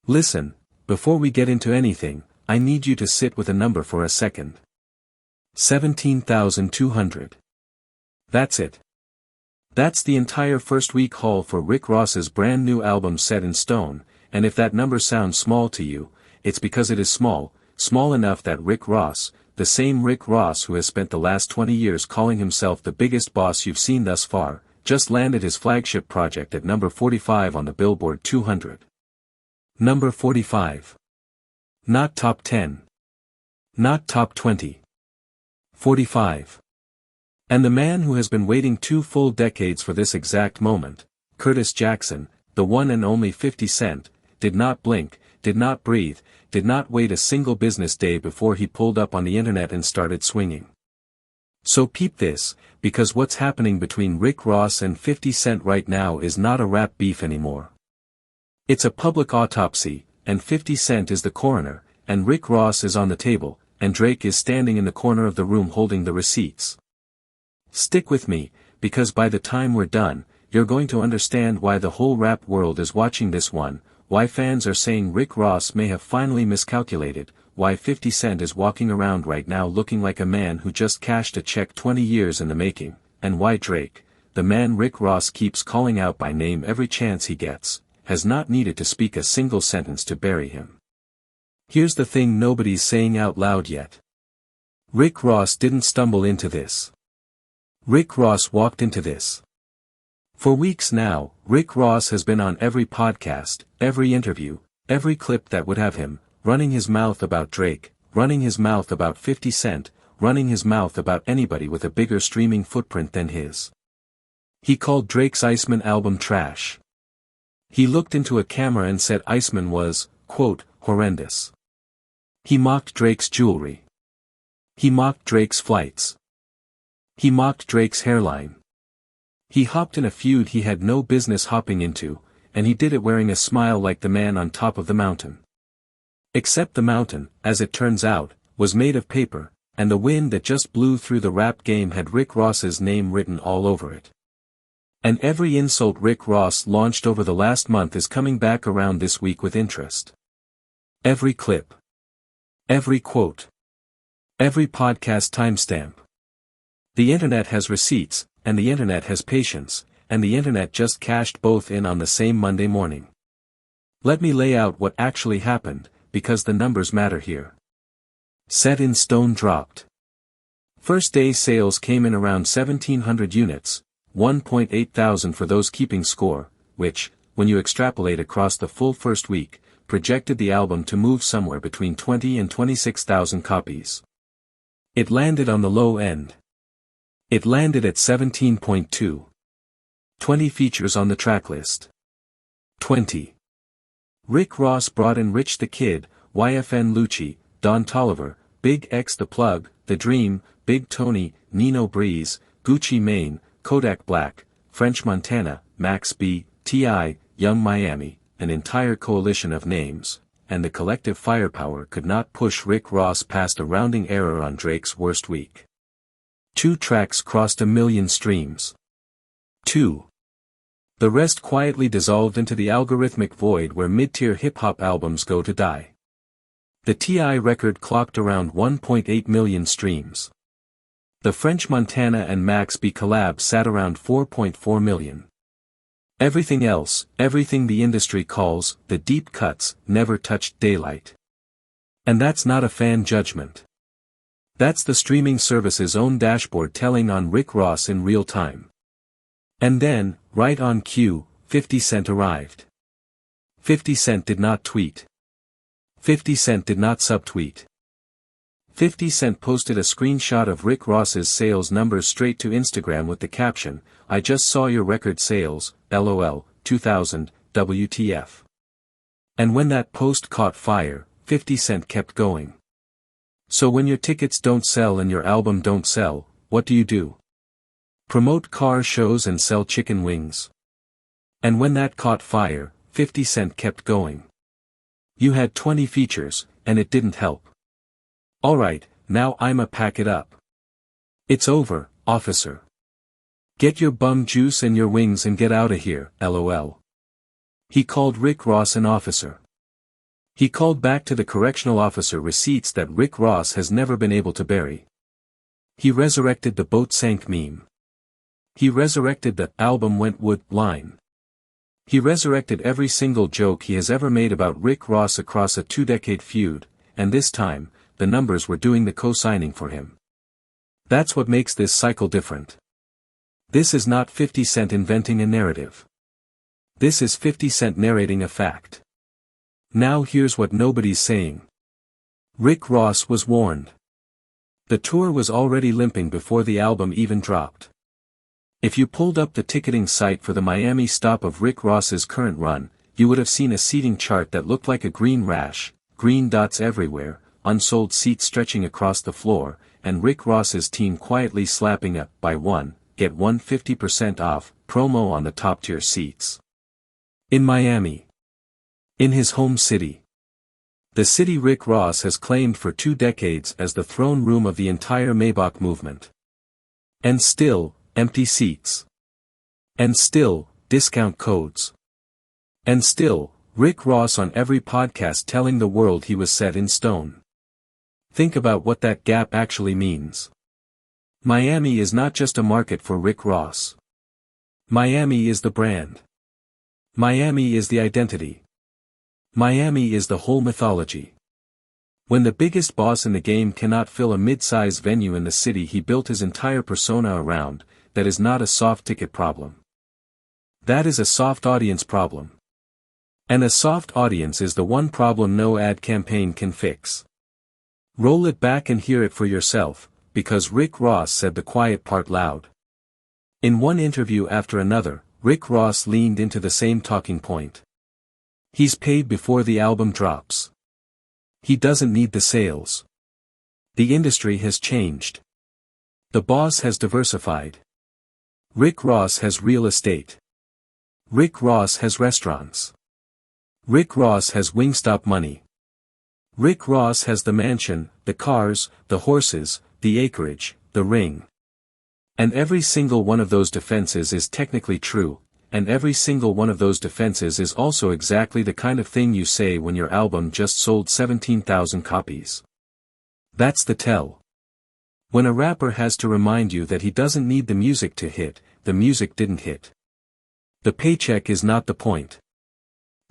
Listen, before we get into anything, I need you to sit with a number for a second. 17,200. That's it. That's the entire first week haul for Rick Ross's brand new album Set in Stone, and if that number sounds small to you, it's because it is small enough that Rick Ross, the same Rick Ross who has spent the last 20 years calling himself the biggest boss you've seen thus far, just landed his flagship project at number 45 on the Billboard 200. Number 45. Not top 10. Not top 20. 45. And the man who has been waiting 2 full decades for this exact moment, Curtis Jackson, the one and only 50 Cent, did not blink, did not breathe, did not wait a single business day before he pulled up on the internet and started swinging. So peep this, because what's happening between Rick Ross and 50 Cent right now is not a rap beef anymore. It's a public autopsy, and 50 Cent is the coroner, and Rick Ross is on the table, and Drake is standing in the corner of the room holding the receipts. Stick with me, because by the time we're done, you're going to understand why the whole rap world is watching this one, why fans are saying Rick Ross may have finally miscalculated, why 50 Cent is walking around right now looking like a man who just cashed a check 20 years in the making, and why Drake, the man Rick Ross keeps calling out by name every chance he gets, has not needed to speak a single sentence to bury him. Here's the thing nobody's saying out loud yet. Rick Ross didn't stumble into this. Rick Ross walked into this. For weeks now, Rick Ross has been on every podcast, every interview, every clip that would have him, running his mouth about Drake, running his mouth about 50 Cent, running his mouth about anybody with a bigger streaming footprint than his. He called Drake's Iceman album trash. He looked into a camera and said Iceman was, quote, horrendous. He mocked Drake's jewelry. He mocked Drake's flights. He mocked Drake's hairline. He hopped in a feud he had no business hopping into, and he did it wearing a smile like the man on top of the mountain. Except the mountain, as it turns out, was made of paper, and the wind that just blew through the rap game had Rick Ross's name written all over it. And every insult Rick Ross launched over the last month is coming back around this week with interest. Every clip. Every quote. Every podcast timestamp. The internet has receipts, and the internet has patience, and the internet just cashed both in on the same Monday morning. Let me lay out what actually happened, because the numbers matter here. Set in Stone dropped. First day sales came in around 1,700 units, 1.8 thousand for those keeping score, which, when you extrapolate across the full first week, projected the album to move somewhere between 20 and 26,000 copies. It landed on the low end. It landed at 17.2. 20 features on the track list. 20. Rick Ross brought in Rich the Kid, YFN Lucci, Don Toliver, Big X The Plug, The Dream, Big Tony, Nino Breeze, Gucci Mane, Kodak Black, French Montana, Max B, T.I., Young Miami, an entire coalition of names, and the collective firepower could not push Rick Ross past a rounding error on Drake's worst week. 2 tracks crossed 1 million streams. 2. The rest quietly dissolved into the algorithmic void where mid-tier hip-hop albums go to die. The T.I. record clocked around 1.8 million streams. The French Montana and Max B collab sat around 4.4 million. Everything else, everything the industry calls the deep cuts, never touched daylight. And that's not a fan judgment. That's the streaming service's own dashboard telling on Rick Ross in real time. And then, right on cue, 50 Cent arrived. 50 Cent did not tweet. 50 Cent did not subtweet. 50 Cent posted a screenshot of Rick Ross's sales numbers straight to Instagram with the caption, "I just saw your record sales, LOL, 2000, WTF." And when that post caught fire, 50 Cent kept going. So when your tickets don't sell and your album don't sell, what do? Promote car shows and sell chicken wings. And when that caught fire, 50 Cent kept going. You had 20 features, and it didn't help. Alright, now I'ma pack it up. It's over, officer. Get your bum juice and your wings and get outta here, LOL. He called Rick Ross an officer. He called back to the correctional officer receipts that Rick Ross has never been able to bury. He resurrected the boat sank meme. He resurrected the album went wood line. He resurrected every single joke he has ever made about Rick Ross across a 2-decade feud, and this time, the numbers were doing the co-signing for him. That's what makes this cycle different. This is not 50 Cent inventing a narrative. This is 50 Cent narrating a fact. Now here's what nobody's saying. Rick Ross was warned. The tour was already limping before the album even dropped. If you pulled up the ticketing site for the Miami stop of Rick Ross's current run, you would have seen a seating chart that looked like a green rash, green dots everywhere, unsold seats stretching across the floor, and Rick Ross's team quietly slapping a "buy one, get one 50% off" promo on the top-tier seats. In Miami. In his home city. The city Rick Ross has claimed for 2 decades as the throne room of the entire Maybach movement. And still, empty seats. And still, discount codes. And still, Rick Ross on every podcast telling the world he was set in stone. Think about what that gap actually means. Miami is not just a market for Rick Ross. Miami is the brand. Miami is the identity. Miami is the whole mythology. When the biggest boss in the game cannot fill a mid-size venue in the city he built his entire persona around, that is not a soft ticket problem. That is a soft audience problem. And a soft audience is the one problem no ad campaign can fix. Roll it back and hear it for yourself, because Rick Ross said the quiet part loud. In one interview after another, Rick Ross leaned into the same talking point. He's paid before the album drops. He doesn't need the sales. The industry has changed. The boss has diversified. Rick Ross has real estate. Rick Ross has restaurants. Rick Ross has Wingstop money. Rick Ross has the mansion, the cars, the horses, the acreage, the ring. And every single one of those defenses is technically true, and every single one of those defenses is also exactly the kind of thing you say when your album just sold 17,000 copies. That's the tell. When a rapper has to remind you that he doesn't need the music to hit, the music didn't hit. The paycheck is not the point.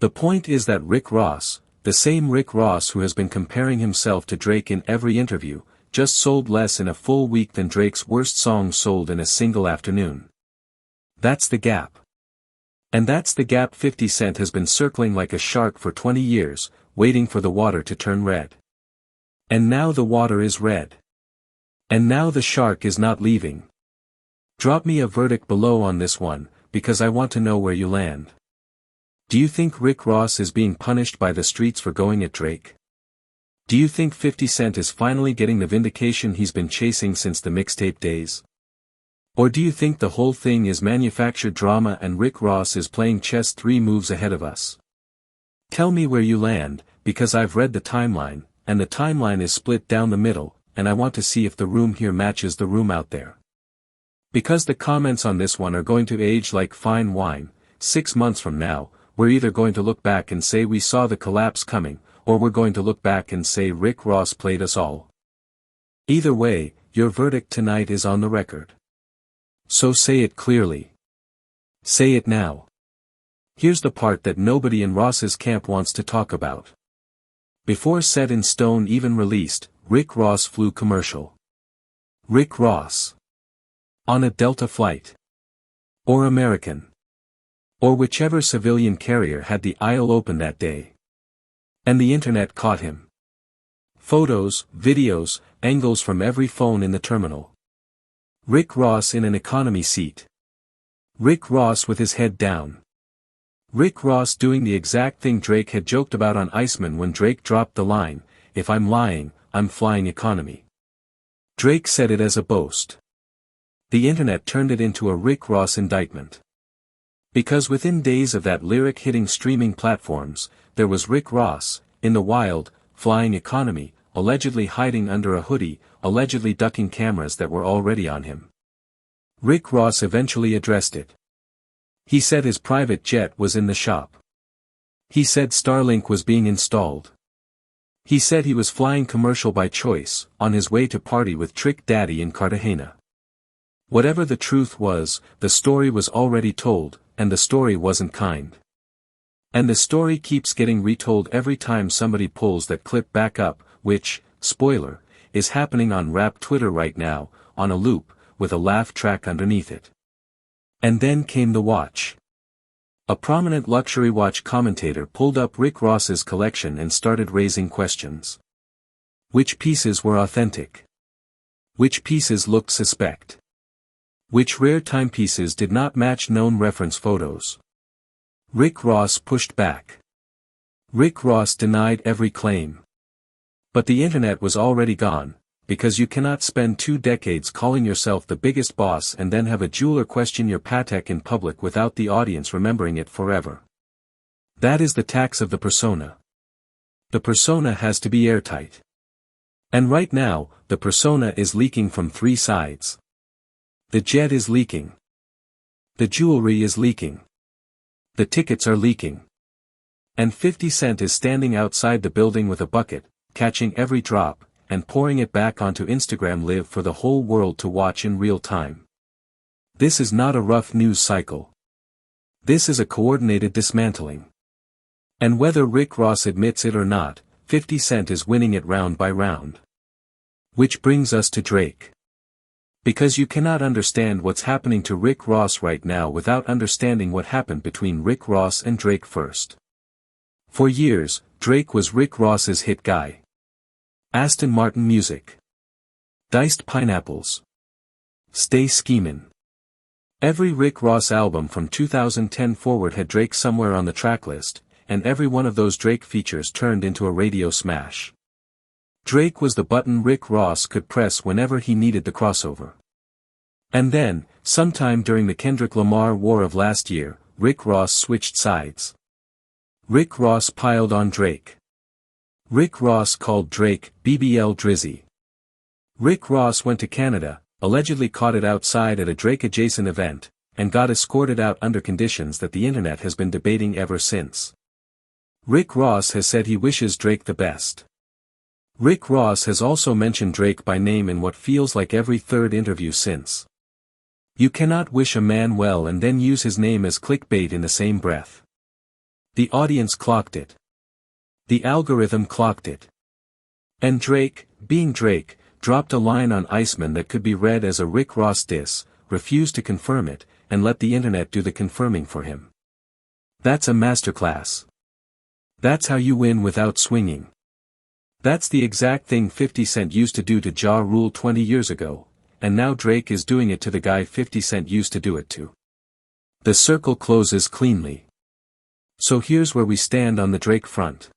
The point is that Rick Ross, the same Rick Ross who has been comparing himself to Drake in every interview, just sold less in a full week than Drake's worst song sold in a single afternoon. That's the gap. And that's the gap 50 Cent has been circling like a shark for 20 years, waiting for the water to turn red. And now the water is red. And now the shark is not leaving. Drop me a verdict below on this one, because I want to know where you land. Do you think Rick Ross is being punished by the streets for going at Drake? Do you think 50 Cent is finally getting the vindication he's been chasing since the mixtape days? Or do you think the whole thing is manufactured drama and Rick Ross is playing chess 3 moves ahead of us? Tell me where you land, because I've read the timeline, and the timeline is split down the middle, and I want to see if the room here matches the room out there. Because the comments on this one are going to age like fine wine. 6 months from now, we're either going to look back and say we saw the collapse coming, or we're going to look back and say Rick Ross played us all. Either way, your verdict tonight is on the record. So say it clearly. Say it now. Here's the part that nobody in Ross's camp wants to talk about. Before Set in Stone even released, Rick Ross flew commercial. Rick Ross. On a Delta flight. Or American. Or whichever civilian carrier had the aisle open that day. And the internet caught him. Photos, videos, angles from every phone in the terminal. Rick Ross in an economy seat. Rick Ross with his head down. Rick Ross doing the exact thing Drake had joked about on Iceman when Drake dropped the line, "If I'm lying, I'm flying economy." Drake said it as a boast. The internet turned it into a Rick Ross indictment. Because within days of that lyric hitting streaming platforms, there was Rick Ross, in the wild, flying economy, allegedly hiding under a hoodie, allegedly ducking cameras that were already on him. Rick Ross eventually addressed it. He said his private jet was in the shop. He said Starlink was being installed. He said he was flying commercial by choice, on his way to party with Trick Daddy in Cartagena. Whatever the truth was, the story was already told, and the story wasn't kind. And the story keeps getting retold every time somebody pulls that clip back up, which, spoiler, is happening on rap Twitter right now, on a loop, with a laugh track underneath it. And then came the watch. A prominent luxury watch commentator pulled up Rick Ross's collection and started raising questions. Which pieces were authentic? Which pieces looked suspect? Which rare timepieces did not match known reference photos? Rick Ross pushed back. Rick Ross denied every claim. But the internet was already gone, because you cannot spend 2 decades calling yourself the biggest boss and then have a jeweler question your Patek in public without the audience remembering it forever. That is the tax of the persona. The persona has to be airtight. And right now, the persona is leaking from 3 sides. The jet is leaking. The jewelry is leaking. The tickets are leaking. And 50 Cent is standing outside the building with a bucket, catching every drop, and pouring it back onto Instagram Live for the whole world to watch in real time. This is not a rough news cycle. This is a coordinated dismantling. And whether Rick Ross admits it or not, 50 Cent is winning it round by round. Which brings us to Drake. Because you cannot understand what's happening to Rick Ross right now without understanding what happened between Rick Ross and Drake first. For years, Drake was Rick Ross's hit guy. Aston Martin music. Diced pineapples. Stay schemin'. Every Rick Ross album from 2010 forward had Drake somewhere on the tracklist, and every one of those Drake features turned into a radio smash. Drake was the button Rick Ross could press whenever he needed the crossover. And then, sometime during the Kendrick Lamar war of last year, Rick Ross switched sides. Rick Ross piled on Drake. Rick Ross called Drake BBL Drizzy. Rick Ross went to Canada, allegedly caught it outside at a Drake-adjacent event, and got escorted out under conditions that the internet has been debating ever since. Rick Ross has said he wishes Drake the best. Rick Ross has also mentioned Drake by name in what feels like every third interview since. You cannot wish a man well and then use his name as clickbait in the same breath. The audience clocked it. The algorithm clocked it. And Drake, being Drake, dropped a line on Iceman that could be read as a Rick Ross diss, refused to confirm it, and let the internet do the confirming for him. That's a masterclass. That's how you win without swinging. That's the exact thing 50 Cent used to do to Ja Rule 20 years ago, and now Drake is doing it to the guy 50 Cent used to do it to. The circle closes cleanly. So here's where we stand on the Drake front.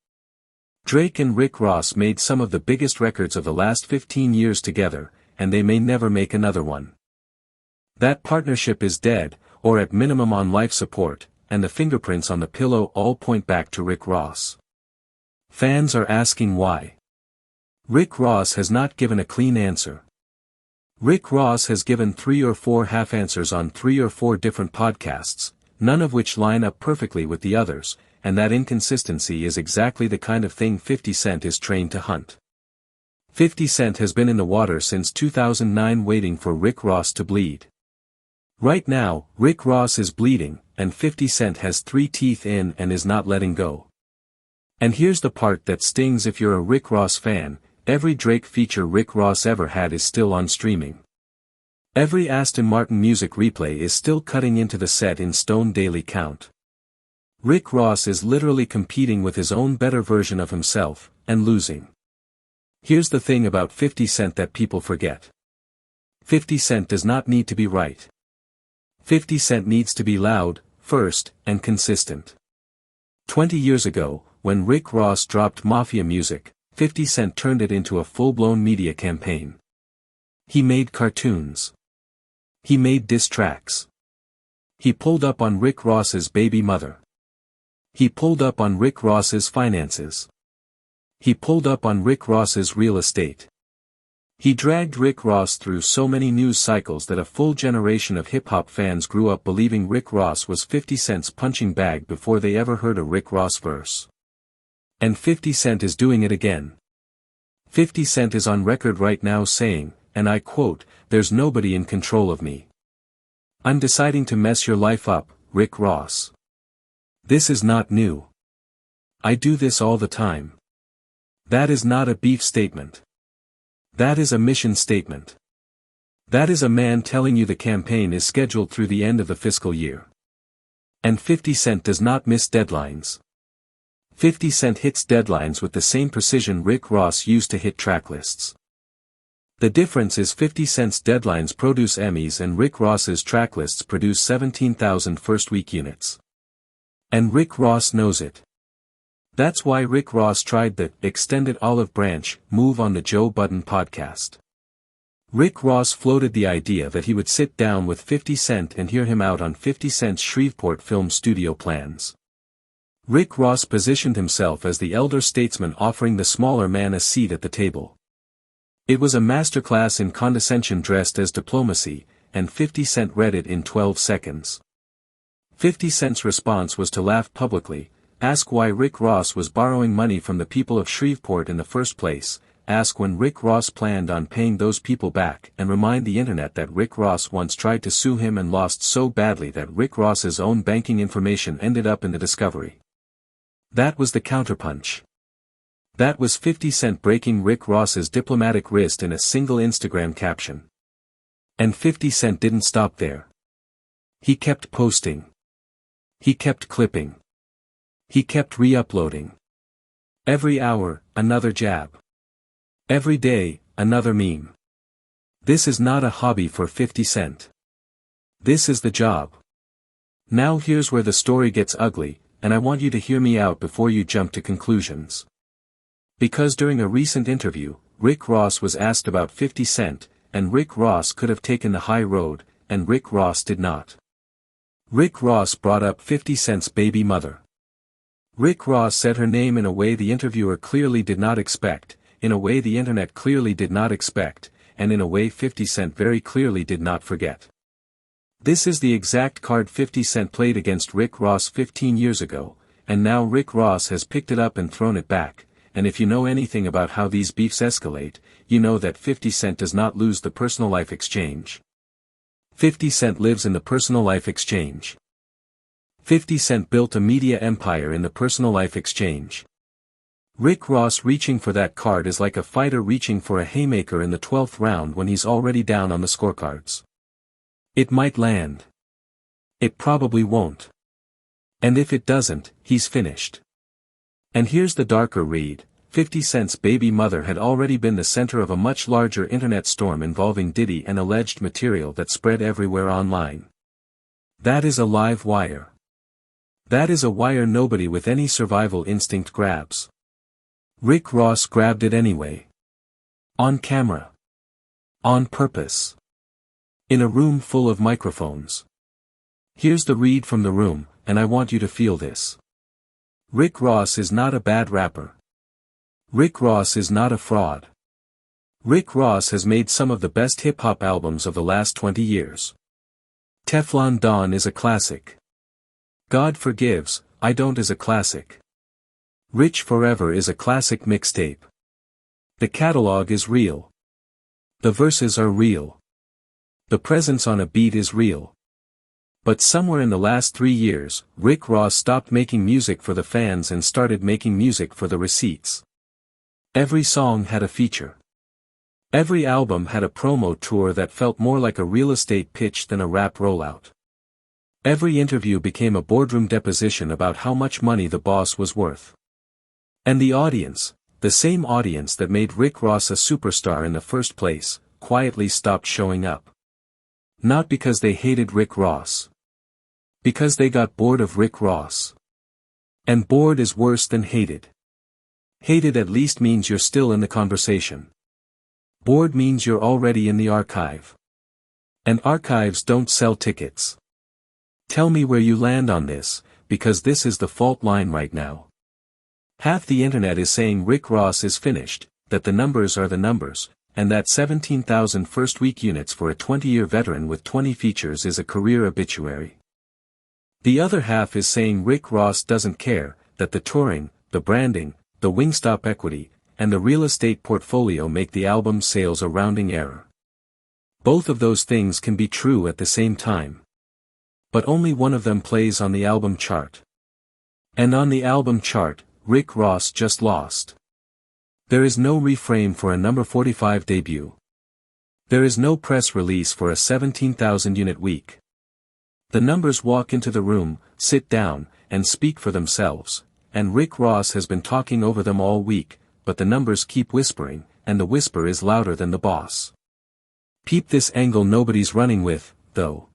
Drake and Rick Ross made some of the biggest records of the last 15 years together, and they may never make another one. That partnership is dead, or at minimum on life support, and the fingerprints on the pillow all point back to Rick Ross. Fans are asking why. Rick Ross has not given a clean answer. Rick Ross has given 3 or 4 half answers on 3 or 4 different podcasts, none of which line up perfectly with the others, and that inconsistency is exactly the kind of thing 50 Cent is trained to hunt. 50 Cent has been in the water since 2009 waiting for Rick Ross to bleed. Right now, Rick Ross is bleeding, and 50 Cent has 3 teeth in and is not letting go. And here's the part that stings if you're a Rick Ross fan, every Drake feature Rick Ross ever had is still on streaming. Every Aston Martin music replay is still cutting into the set-in-stone daily count. Rick Ross is literally competing with his own better version of himself, and losing. Here's the thing about 50 Cent that people forget. 50 Cent does not need to be right. 50 Cent needs to be loud, first, and consistent. 20 years ago, when Rick Ross dropped Mafia music, 50 Cent turned it into a full-blown media campaign. He made cartoons. He made diss tracks. He pulled up on Rick Ross's baby mother. He pulled up on Rick Ross's finances. He pulled up on Rick Ross's real estate. He dragged Rick Ross through so many news cycles that a full generation of hip-hop fans grew up believing Rick Ross was 50 Cent's punching bag before they ever heard a Rick Ross verse. And 50 Cent is doing it again. 50 Cent is on record right now saying, and I quote, "There's nobody in control of me. I'm deciding to mess your life up, Rick Ross. This is not new. I do this all the time." That is not a beef statement. That is a mission statement. That is a man telling you the campaign is scheduled through the end of the fiscal year. And 50 Cent does not miss deadlines. 50 Cent hits deadlines with the same precision Rick Ross used to hit track lists. The difference is 50 Cent's deadlines produce Emmys and Rick Ross's track lists produce 17,000 first-week units. And Rick Ross knows it. That's why Rick Ross tried the extended olive branch move on the Joe Budden podcast. Rick Ross floated the idea that he would sit down with 50 Cent and hear him out on 50 Cent's Shreveport film studio plans. Rick Ross positioned himself as the elder statesman offering the smaller man a seat at the table. It was a masterclass in condescension dressed as diplomacy, and 50 Cent read it in 12 seconds. 50 Cent's response was to laugh publicly, ask why Rick Ross was borrowing money from the people of Shreveport in the first place, ask when Rick Ross planned on paying those people back, and remind the internet that Rick Ross once tried to sue him and lost so badly that Rick Ross's own banking information ended up in the discovery. That was the counterpunch. That was 50 Cent breaking Rick Ross's diplomatic wrist in a single Instagram caption. And 50 Cent didn't stop there. He kept posting. He kept clipping. He kept re-uploading. Every hour, another jab. Every day, another meme. This is not a hobby for 50 Cent. This is the job. Now here's where the story gets ugly, and I want you to hear me out before you jump to conclusions. Because during a recent interview, Rick Ross was asked about 50 Cent, and Rick Ross could have taken the high road, and Rick Ross did not. Rick Ross brought up 50 Cent's baby mother. Rick Ross said her name in a way the interviewer clearly did not expect, in a way the internet clearly did not expect, and in a way 50 Cent very clearly did not forget. This is the exact card 50 Cent played against Rick Ross 15 years ago, and now Rick Ross has picked it up and thrown it back, and if you know anything about how these beefs escalate, you know that 50 Cent does not lose the personal life exchange. 50 Cent lives in the personal life exchange. 50 Cent built a media empire in the personal life exchange. Rick Ross reaching for that card is like a fighter reaching for a haymaker in the 12th round when he's already down on the scorecards. It might land. It probably won't. And if it doesn't, he's finished. And here's the darker read, 50 Cent's baby mother had already been the center of a much larger internet storm involving Diddy and alleged material that spread everywhere online. That is a live wire. That is a wire nobody with any survival instinct grabs. Rick Ross grabbed it anyway. On camera. On purpose. In a room full of microphones. Here's the read from the room, and I want you to feel this. Rick Ross is not a bad rapper. Rick Ross is not a fraud. Rick Ross has made some of the best hip-hop albums of the last 20 years. Teflon Don is a classic. God Forgives, I Don't is a classic. Rich Forever is a classic mixtape. The catalog is real. The verses are real. The presence on a beat is real. But somewhere in the last 3 years, Rick Ross stopped making music for the fans and started making music for the receipts. Every song had a feature. Every album had a promo tour that felt more like a real estate pitch than a rap rollout. Every interview became a boardroom deposition about how much money the boss was worth. And the audience, the same audience that made Rick Ross a superstar in the first place, quietly stopped showing up. Not because they hated Rick Ross. Because they got bored of Rick Ross. And bored is worse than hated. Hated at least means you're still in the conversation. Bored means you're already in the archive. And archives don't sell tickets. Tell me where you land on this, because this is the fault line right now. Half the internet is saying Rick Ross is finished, that the numbers are the numbers, and that 17,000 first-week units for a 20-year veteran with 20 features is a career obituary. The other half is saying Rick Ross doesn't care, that the touring, the branding, the Wingstop equity, and the real estate portfolio make the album sales a rounding error. Both of those things can be true at the same time. But only one of them plays on the album chart. And on the album chart, Rick Ross just lost. There is no reframe for a number 45 debut. There is no press release for a 17,000-unit week. The numbers walk into the room, sit down, and speak for themselves, and Rick Ross has been talking over them all week, but the numbers keep whispering, and the whisper is louder than the boss. Peep this angle nobody's running with, though.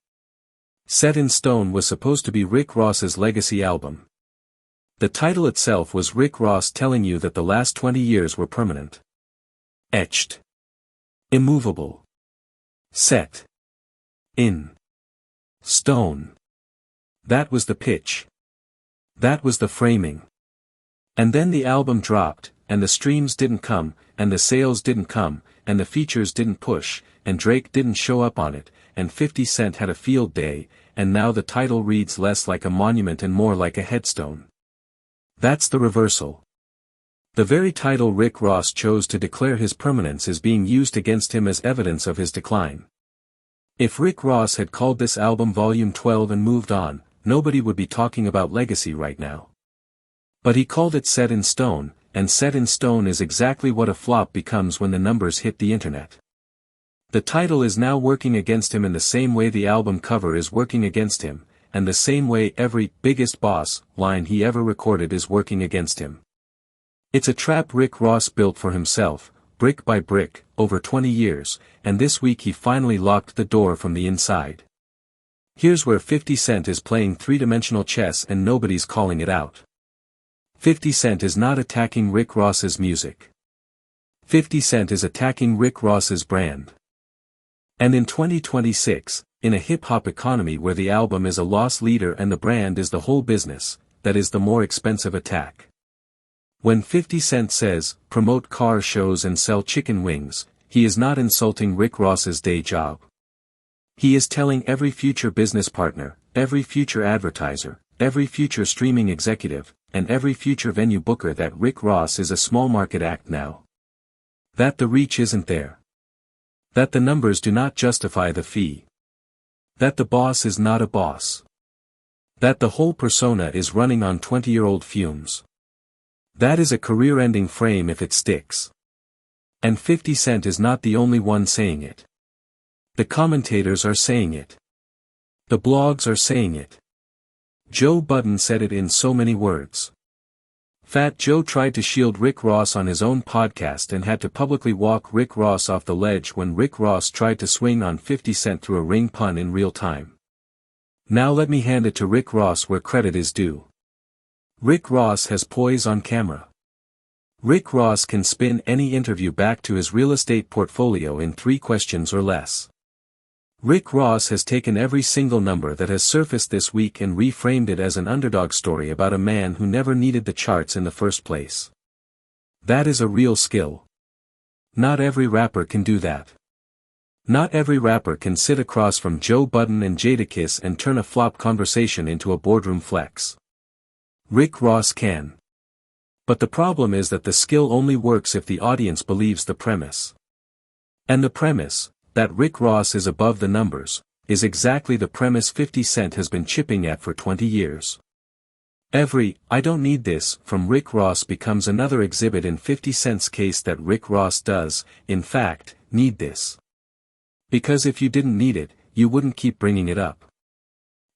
Set in Stone was supposed to be Rick Ross's legacy album. The title itself was Rick Ross telling you that the last 20 years were permanent. Etched. Immovable. Set. In. Stone. That was the pitch. That was the framing. And then the album dropped, and the streams didn't come, and the sales didn't come, and the features didn't push, and Drake didn't show up on it, and 50 Cent had a field day, and now the title reads less like a monument and more like a headstone. That's the reversal. The very title Rick Ross chose to declare his permanence is being used against him as evidence of his decline. If Rick Ross had called this album Volume 12 and moved on, nobody would be talking about legacy right now. But he called it Set in Stone, and Set in Stone is exactly what a flop becomes when the numbers hit the internet. The title is now working against him in the same way the album cover is working against him, and the same way every "biggest boss" line he ever recorded is working against him. It's a trap Rick Ross built for himself, brick by brick, over 20 years, and this week he finally locked the door from the inside. Here's where 50 Cent is playing three-dimensional chess and nobody's calling it out. 50 Cent is not attacking Rick Ross's music. 50 Cent is attacking Rick Ross's brand. And in 2026, in a hip-hop economy where the album is a loss leader and the brand is the whole business, that is the more expensive attack. When 50 Cent says, promote car shows and sell chicken wings, he is not insulting Rick Ross's day job. He is telling every future business partner, every future advertiser, every future streaming executive, and every future venue booker that Rick Ross is a small market act now. That the reach isn't there. That the numbers do not justify the fee. That the boss is not a boss. That the whole persona is running on 20-year-old fumes. That is a career-ending frame if it sticks. And 50 Cent is not the only one saying it. The commentators are saying it. The blogs are saying it. Joe Budden said it in so many words. Fat Joe tried to shield Rick Ross on his own podcast and had to publicly walk Rick Ross off the ledge when Rick Ross tried to swing on 50 Cent through a ring pun in real time. Now let me hand it to Rick Ross where credit is due. Rick Ross has poise on camera. Rick Ross can spin any interview back to his real estate portfolio in 3 questions or less. Rick Ross has taken every single number that has surfaced this week and reframed it as an underdog story about a man who never needed the charts in the first place. That is a real skill. Not every rapper can do that. Not every rapper can sit across from Joe Budden and Jadakiss and turn a flop conversation into a boardroom flex. Rick Ross can. But the problem is that the skill only works if the audience believes the premise. And the premise, that Rick Ross is above the numbers, is exactly the premise 50 Cent has been chipping at for 20 years. Every, "I don't need this," from Rick Ross becomes another exhibit in 50 Cent's case that Rick Ross does, in fact, need this. Because if you didn't need it, you wouldn't keep bringing it up.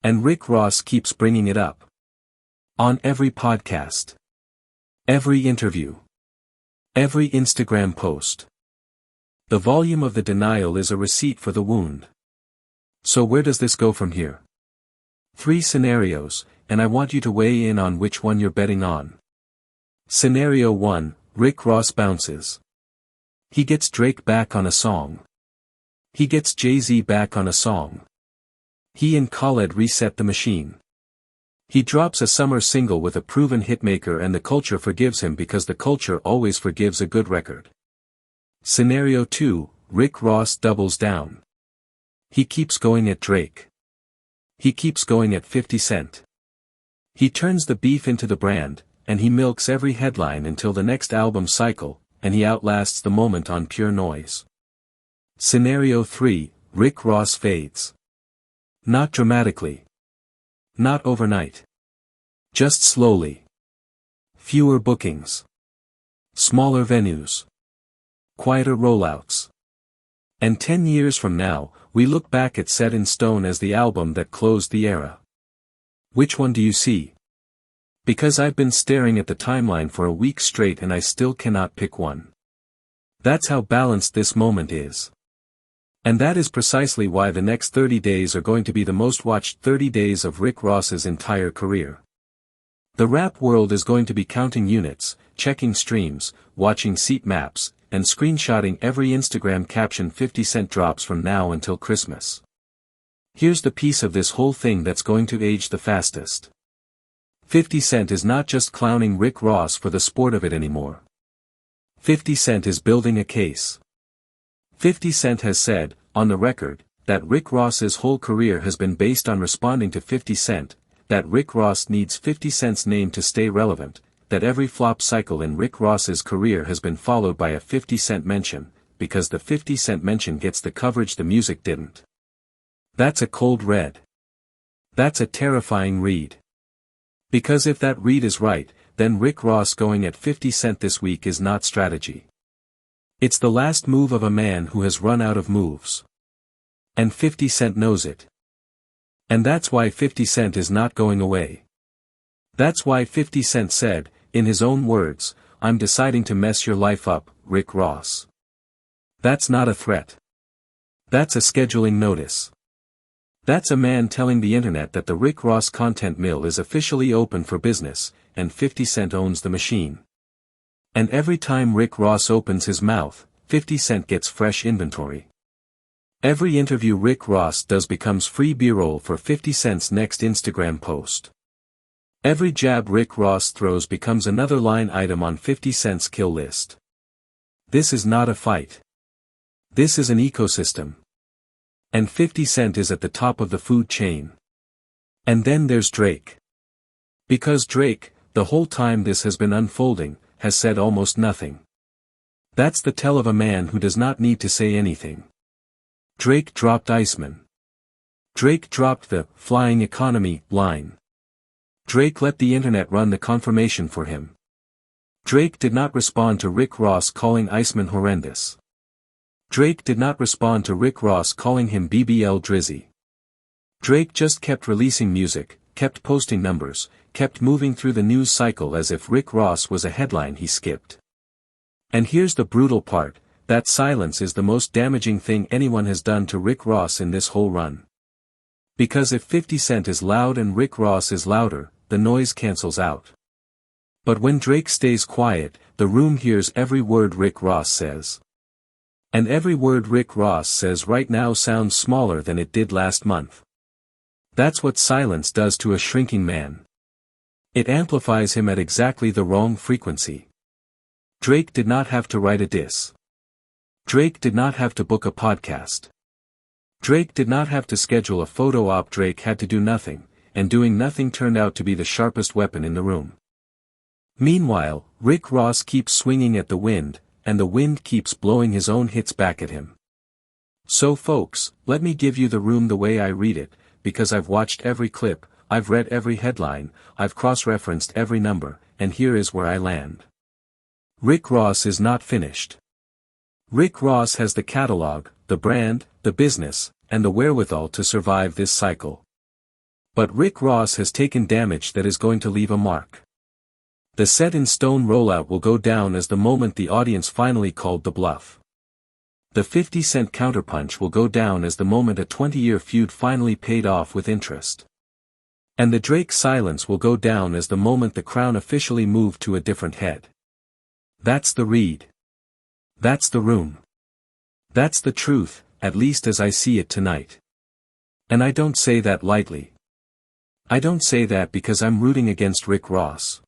And Rick Ross keeps bringing it up. On every podcast. Every interview. Every Instagram post. The volume of the denial is a receipt for the wound. So where does this go from here? 3 scenarios, and I want you to weigh in on which one you're betting on. Scenario 1, Rick Ross bounces. He gets Drake back on a song. He gets Jay-Z back on a song. He and Khaled reset the machine. He drops a summer single with a proven hitmaker and the culture forgives him because the culture always forgives a good record. Scenario 2, Rick Ross doubles down. He keeps going at Drake. He keeps going at 50 Cent. He turns the beef into the brand, and he milks every headline until the next album cycle, and he outlasts the moment on pure noise. Scenario 3, Rick Ross fades. Not dramatically. Not overnight. Just slowly. Fewer bookings. Smaller venues. Quieter rollouts. And 10 years from now, we look back at Set in Stone as the album that closed the era. Which one do you see? Because I've been staring at the timeline for a week straight and I still cannot pick one. That's how balanced this moment is. And that is precisely why the next 30 days are going to be the most watched 30 days of Rick Ross's entire career. The rap world is going to be counting units, checking streams, watching seat maps, and screenshotting every Instagram caption 50 Cent drops from now until Christmas. Here's the piece of this whole thing that's going to age the fastest. 50 Cent is not just clowning Rick Ross for the sport of it anymore. 50 Cent is building a case. 50 Cent has said, on the record, that Rick Ross's whole career has been based on responding to 50 Cent, that Rick Ross needs 50 Cent's name to stay relevant, that every flop cycle in Rick Ross's career has been followed by a 50 Cent mention, because the 50 Cent mention gets the coverage the music didn't. That's a cold read. That's a terrifying read. Because if that read is right, then Rick Ross going at 50 Cent this week is not strategy. It's the last move of a man who has run out of moves. And 50 Cent knows it. And that's why 50 Cent is not going away. That's why 50 Cent said, in his own words, "I'm deciding to mess your life up, Rick Ross." That's not a threat. That's a scheduling notice. That's a man telling the internet that the Rick Ross content mill is officially open for business, and 50 Cent owns the machine. And every time Rick Ross opens his mouth, 50 Cent gets fresh inventory. Every interview Rick Ross does becomes free B-roll for 50 Cent's next Instagram post. Every jab Rick Ross throws becomes another line item on 50 Cent's kill list. This is not a fight. This is an ecosystem. And 50 Cent is at the top of the food chain. And then there's Drake. Because Drake, the whole time this has been unfolding, has said almost nothing. That's the tell of a man who does not need to say anything. Drake dropped Iceman. Drake dropped the "flying economy" line. Drake let the internet run the confirmation for him. Drake did not respond to Rick Ross calling Iceman horrendous. Drake did not respond to Rick Ross calling him BBL Drizzy. Drake just kept releasing music, kept posting numbers, kept moving through the news cycle as if Rick Ross was a headline he skipped. And here's the brutal part, that silence is the most damaging thing anyone has done to Rick Ross in this whole run. Because if 50 Cent is loud and Rick Ross is louder, the noise cancels out. But when Drake stays quiet, the room hears every word Rick Ross says. And every word Rick Ross says right now sounds smaller than it did last month. That's what silence does to a shrinking man. It amplifies him at exactly the wrong frequency. Drake did not have to write a diss. Drake did not have to book a podcast. Drake did not have to schedule a photo op. Drake had to do nothing, and doing nothing turned out to be the sharpest weapon in the room. Meanwhile, Rick Ross keeps swinging at the wind, and the wind keeps blowing his own hits back at him. So folks, let me give you the room the way I read it, because I've watched every clip, I've read every headline, I've cross-referenced every number, and here is where I land. Rick Ross is not finished. Rick Ross has the catalog, the brand, the business, and the wherewithal to survive this cycle. But Rick Ross has taken damage that is going to leave a mark. The Set in Stone rollout will go down as the moment the audience finally called the bluff. The 50 Cent counterpunch will go down as the moment a 20-year feud finally paid off with interest. And the Drake silence will go down as the moment the crown officially moved to a different head. That's the read. That's the room. That's the truth, at least as I see it tonight. And I don't say that lightly. I don't say that because I'm rooting against Rick Ross.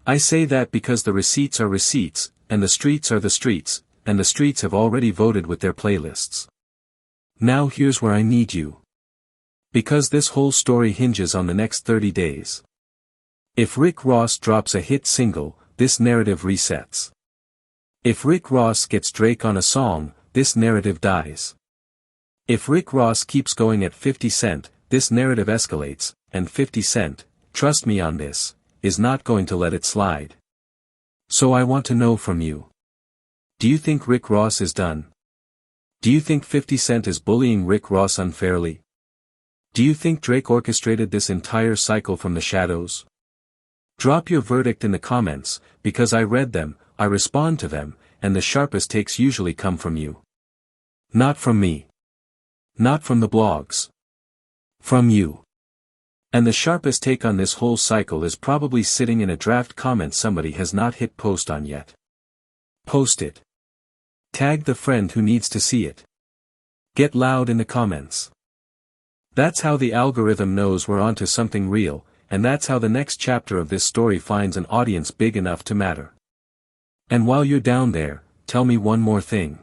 I say that because the receipts are receipts, and the streets are the streets, and the streets have already voted with their playlists. Now here's where I need you. Because this whole story hinges on the next 30 days. If Rick Ross drops a hit single, this narrative resets. If Rick Ross gets Drake on a song, this narrative dies. If Rick Ross keeps going at 50 Cent, this narrative escalates, and 50 Cent, trust me on this, is not going to let it slide. So I want to know from you. Do you think Rick Ross is done? Do you think 50 Cent is bullying Rick Ross unfairly? Do you think Drake orchestrated this entire cycle from the shadows? Drop your verdict in the comments, because I read them, I respond to them, and the sharpest takes usually come from you. Not from me. Not from the blogs. From you. And the sharpest take on this whole cycle is probably sitting in a draft comment somebody has not hit post on yet. Post it. Tag the friend who needs to see it. Get loud in the comments. That's how the algorithm knows we're onto something real, and that's how the next chapter of this story finds an audience big enough to matter. And while you're down there, tell me one more thing.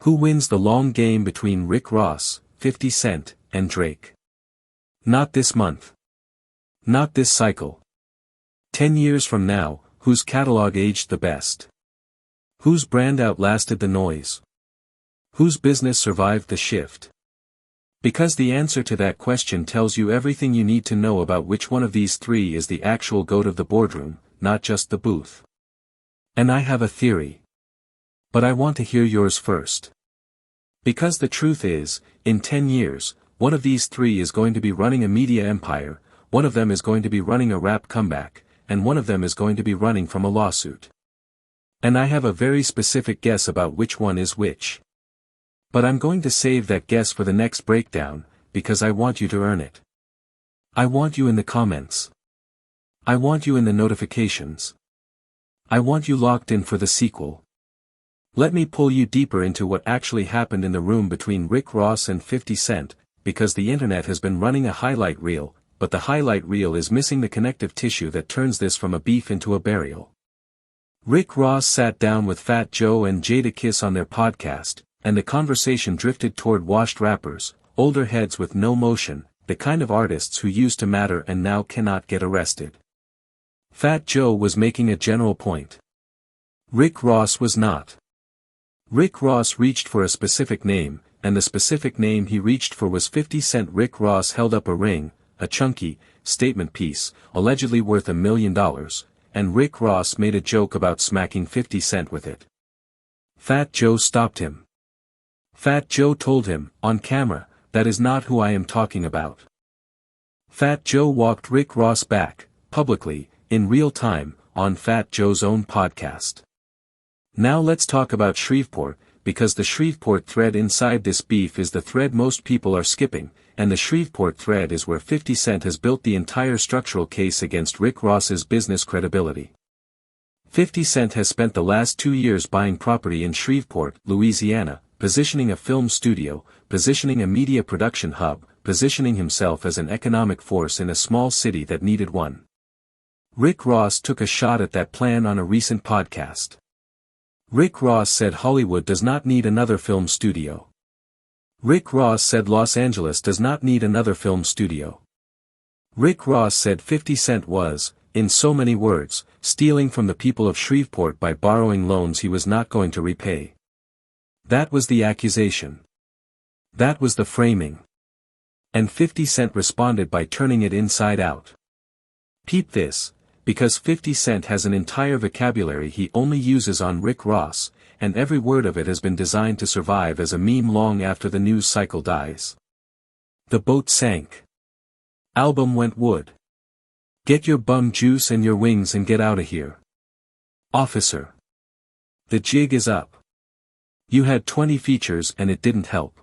Who wins the long game between Rick Ross, 50 Cent, and Drake? Not this month. Not this cycle. 10 years from now, whose catalog aged the best? Whose brand outlasted the noise? Whose business survived the shift? Because the answer to that question tells you everything you need to know about which one of these three is the actual goat of the boardroom, not just the booth. And I have a theory. But I want to hear yours first. Because the truth is, in 10 years, one of these three is going to be running a media empire, one of them is going to be running a rap comeback, and one of them is going to be running from a lawsuit. And I have a very specific guess about which one is which. But I'm going to save that guess for the next breakdown, because I want you to earn it. I want you in the comments. I want you in the notifications. I want you locked in for the sequel. Let me pull you deeper into what actually happened in the room between Rick Ross and 50 Cent, because the internet has been running a highlight reel, but the highlight reel is missing the connective tissue that turns this from a beef into a burial. Rick Ross sat down with Fat Joe and Jadakiss on their podcast, and the conversation drifted toward washed rappers, older heads with no motion, the kind of artists who used to matter and now cannot get arrested. Fat Joe was making a general point. Rick Ross was not. Rick Ross reached for a specific name, and the specific name he reached for was 50 Cent. Rick Ross held up a ring, a chunky, statement piece, allegedly worth $1 million, and Rick Ross made a joke about smacking 50 Cent with it. Fat Joe stopped him. Fat Joe told him, on camera, that is not who I am talking about. Fat Joe walked Rick Ross back, publicly, in real time, on Fat Joe's own podcast. Now let's talk about Shreveport, because the Shreveport thread inside this beef is the thread most people are skipping, and the Shreveport thread is where 50 Cent has built the entire structural case against Rick Ross's business credibility. 50 Cent has spent the last 2 years buying property in Shreveport, Louisiana, positioning a film studio, positioning a media production hub, positioning himself as an economic force in a small city that needed one. Rick Ross took a shot at that plan on a recent podcast. Rick Ross said Hollywood does not need another film studio. Rick Ross said Los Angeles does not need another film studio. Rick Ross said 50 Cent was, in so many words, stealing from the people of Shreveport by borrowing loans he was not going to repay. That was the accusation. That was the framing. And 50 Cent responded by turning it inside out. Peep this, because 50 Cent has an entire vocabulary he only uses on Rick Ross, and every word of it has been designed to survive as a meme long after the news cycle dies. The boat sank. Album went wood. Get your bum juice and your wings and get out of here. Officer. The jig is up. You had 20 features and it didn't help.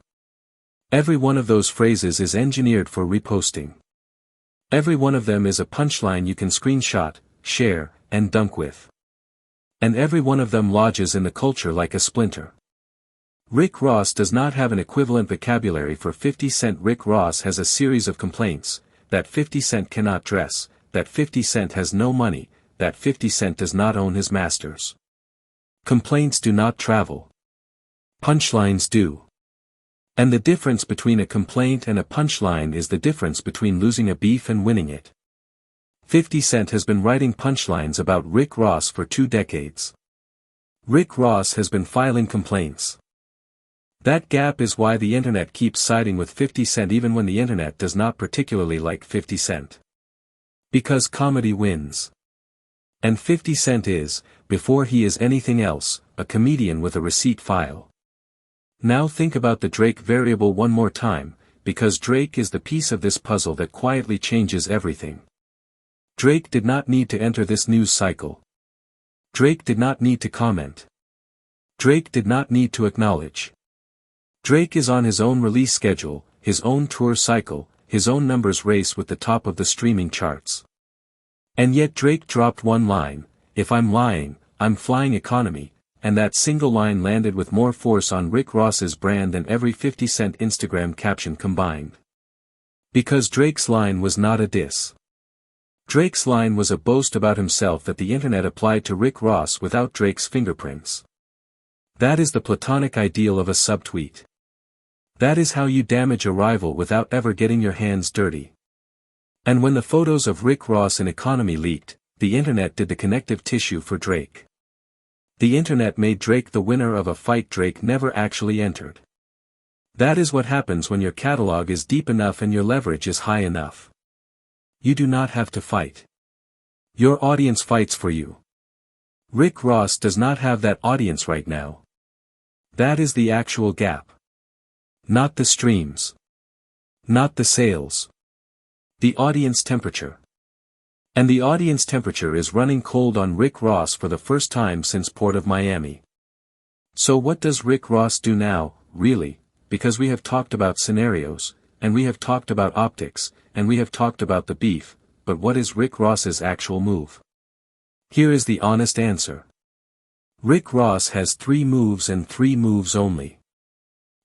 Every one of those phrases is engineered for reposting. Every one of them is a punchline you can screenshot, share, and dunk with. And every one of them lodges in the culture like a splinter. Rick Ross does not have an equivalent vocabulary for 50 Cent. Rick Ross has a series of complaints, that 50 Cent cannot dress, that 50 Cent has no money, that 50 Cent does not own his masters. Complaints do not travel. Punchlines do. And the difference between a complaint and a punchline is the difference between losing a beef and winning it. 50 Cent has been writing punchlines about Rick Ross for 2 decades. Rick Ross has been filing complaints. That gap is why the internet keeps siding with 50 Cent even when the internet does not particularly like 50 Cent. Because comedy wins. And 50 Cent is, before he is anything else, a comedian with a receipt file. Now think about the Drake variable one more time, because Drake is the piece of this puzzle that quietly changes everything. Drake did not need to enter this news cycle. Drake did not need to comment. Drake did not need to acknowledge. Drake is on his own release schedule, his own tour cycle, his own numbers race with the top of the streaming charts. And yet Drake dropped one line, "If I'm lying, I'm flying economy," and that single line landed with more force on Rick Ross's brand than every 50 Cent Instagram caption combined. Because Drake's line was not a diss. Drake's line was a boast about himself that the internet applied to Rick Ross without Drake's fingerprints. That is the platonic ideal of a subtweet. That is how you damage a rival without ever getting your hands dirty. And when the photos of Rick Ross in Economy leaked, the internet did the connective tissue for Drake. The internet made Drake the winner of a fight Drake never actually entered. That is what happens when your catalog is deep enough and your leverage is high enough. You do not have to fight. Your audience fights for you. Rick Ross does not have that audience right now. That is the actual gap. Not the streams. Not the sales. The audience temperature. And the audience temperature is running cold on Rick Ross for the first time since Port of Miami. So what does Rick Ross do now, really, because we have talked about scenarios, and we have talked about optics, and we have talked about the beef, but what is Rick Ross's actual move? Here is the honest answer. Rick Ross has 3 moves and 3 moves only.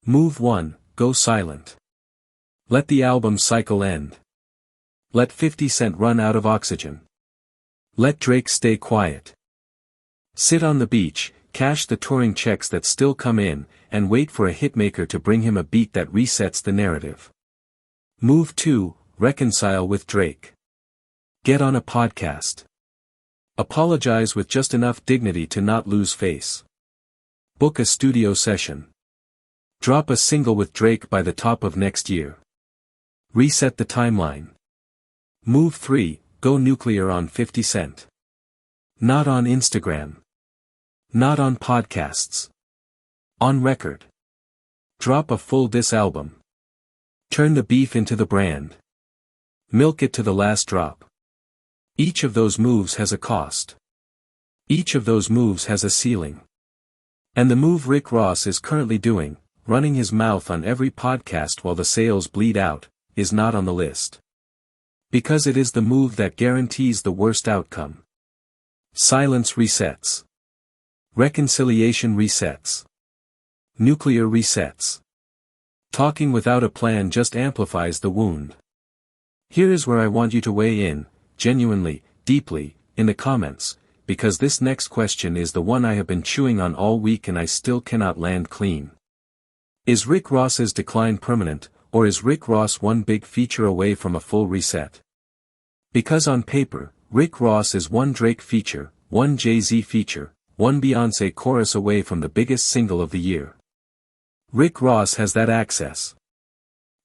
Move 1, go silent. Let the album cycle end. Let 50 Cent run out of oxygen. Let Drake stay quiet. Sit on the beach, cash the touring checks that still come in, and wait for a hitmaker to bring him a beat that resets the narrative. Move 2, reconcile with Drake. Get on a podcast. Apologize with just enough dignity to not lose face. Book a studio session. Drop a single with Drake by the top of next year. Reset the timeline. Move 3, go nuclear on 50 Cent. Not on Instagram. Not on podcasts. On record. Drop a full diss album. Turn the beef into the brand. Milk it to the last drop. Each of those moves has a cost. Each of those moves has a ceiling. And the move Rick Ross is currently doing, running his mouth on every podcast while the sales bleed out, is not on the list. Because it is the move that guarantees the worst outcome. Silence resets. Reconciliation resets. Nuclear resets. Talking without a plan just amplifies the wound. Here is where I want you to weigh in, genuinely, deeply, in the comments, because this next question is the one I have been chewing on all week and I still cannot land clean. Is Rick Ross's decline permanent, or is Rick Ross one big feature away from a full reset? Because on paper, Rick Ross is one Drake feature, one Jay-Z feature, one Beyoncé chorus away from the biggest single of the year. Rick Ross has that access.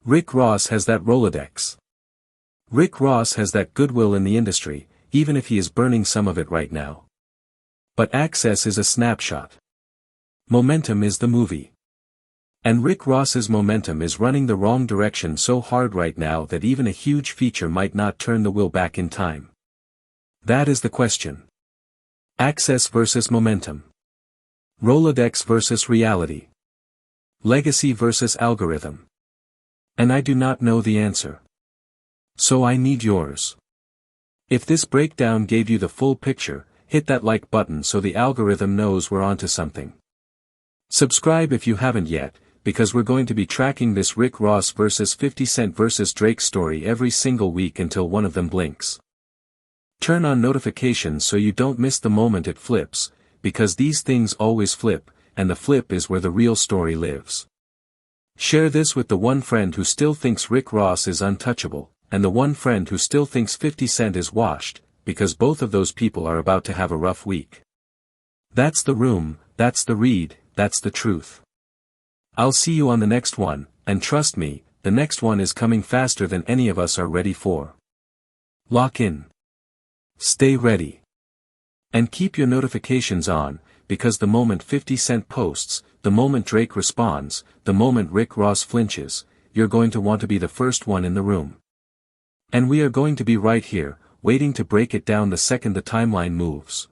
Rick Ross has that Rolodex. Rick Ross has that goodwill in the industry, even if he is burning some of it right now. But access is a snapshot. Momentum is the movie. And Rick Ross's momentum is running the wrong direction so hard right now that even a huge feature might not turn the wheel back in time. That is the question. Access versus momentum. Rolodex versus reality. Legacy versus algorithm. And I do not know the answer. So I need yours. If this breakdown gave you the full picture, hit that like button so the algorithm knows we're onto something. Subscribe if you haven't yet, because we're going to be tracking this Rick Ross versus 50 Cent versus Drake story every single week until one of them blinks. Turn on notifications so you don't miss the moment it flips, because these things always flip, and the flip is where the real story lives. Share this with the one friend who still thinks Rick Ross is untouchable, and the one friend who still thinks 50 Cent is washed, because both of those people are about to have a rough week. That's the room, That's the read, that's the truth. I'll see you on the next one, and trust me, the next one is coming faster than any of us are ready for. Lock in. Stay ready. And keep your notifications on, because the moment 50 Cent posts, the moment Drake responds, the moment Rick Ross flinches, you're going to want to be the first one in the room. And we are going to be right here, waiting to break it down the second the timeline moves.